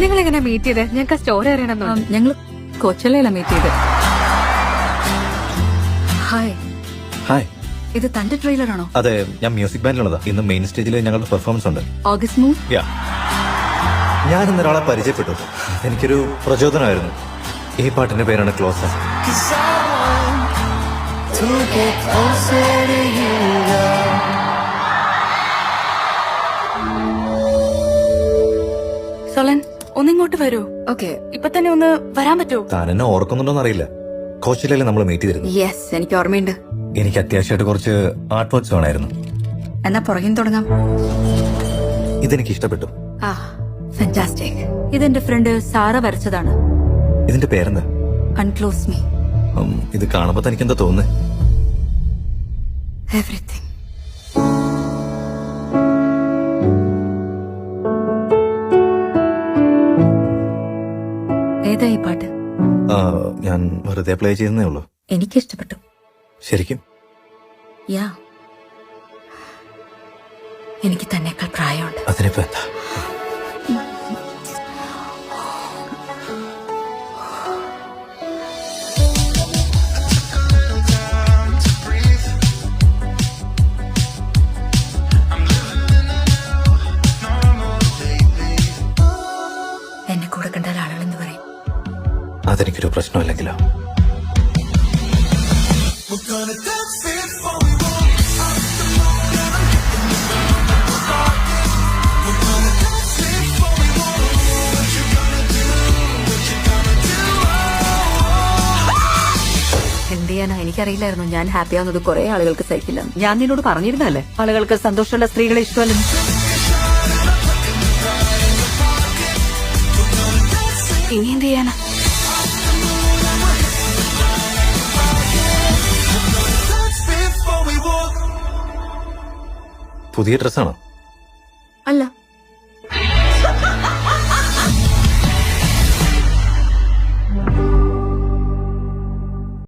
നിങ്ങൾ എങ്ങനെ മീറ്റ് ചെയ്ത്? ഞങ്ങൾക്ക് സ്റ്റോറി അറിയണമെന്നുണ്ട്. ഞങ്ങൾ കൊച്ചലയിലാണ് മീറ്റ് ചെയ്ത്. Hi, hi. ഇത് തന്റെ ട്രെയിലർ ആണോ? അതെ, ഞാൻ മ്യൂസിക് ബാൻഡിലുള്ളതാ. ഇന്ന് മെയിൻ സ്റ്റേജിൽ ഞങ്ങളുടെ പെർഫോമൻസ് ഉണ്ട്. August move. ഞാൻ ഇന്നൊരാളെ പരിചയപ്പെട്ടു. എനിക്കൊരു പ്രചോദനമായിരുന്നു. ഈ പാട്ടിന്റെ പേരാണ് ക്ലോസ്. സോളൻ, ഒന്നിങ്ങോട്ട് വരൂ. ഓക്കെ, ഇപ്പൊ തന്നെ ഒന്ന് വരാൻ പറ്റുമോ? താൻ എന്നെ ഓർക്കുന്നുണ്ടോന്ന് അറിയില്ല. കോച്ചിലല്ലേ നമ്മൾ മീറ്റ് ചെയ്തിരുന്നു. യെസ്, എനിക്ക് ഓർമ്മയുണ്ട്. എനിക്ക് അത്യാവശ്യമായിട്ട് കുറച്ച് ആർട്ട് വർക്ക്സ് വേണമായിരുന്നു. എന്നാ പുറകിൽ തുടങ്ങാം. ഇതെനിക്ക് ഇഷ്ടപ്പെട്ടു. ആ, ഫാന്റാസ്റ്റിക്. ഇതെന്റെ ഫ്രണ്ട് സാറ വരച്ചതാണ്. ഇതിന്റെ പേരെന്താ? UNCLOS me. ഇത് കാണുമ്പോ തനിക്ക് എന്താ തോന്നുന്നത്? എവറിത്തിങ്. ഏതാ ഈ പാട്ട്? ഞാൻ വെറുതെ പ്ലേ ചെയ്യുന്നേ ഉള്ളൂ. എനിക്കിഷ്ടപ്പെട്ടു. ശരിക്കും? യാ, എനിക്ക് തന്നെക്കാൾ പ്രായമുണ്ട്. അതിനിപ്പോ എന്താ? എന്നെ കൂടെ കണ്ടാൽ ആളുകളെന്ന് പറയും. അതെനിക്കൊരു പ്രശ്നമല്ലെങ്കിലോ? എന്ത് ചെയ്യാനാ, എനിക്കറിയില്ലായിരുന്നു ഞാൻ ഹാപ്പി ആവുന്നത് കുറെ ആളുകൾക്ക് സഹിക്കില്ല. ഞാൻ നിന്നോട് പറഞ്ഞിരുന്നല്ലേ ആളുകൾക്ക് സന്തോഷമുള്ള സ്ത്രീകളെ ഇഷ്ടമല്ലെന്ന്. ഇനി എന്ത് ചെയ്യാനാ? പുതിയ ഡ്രസ്സാണോ? അല്ല,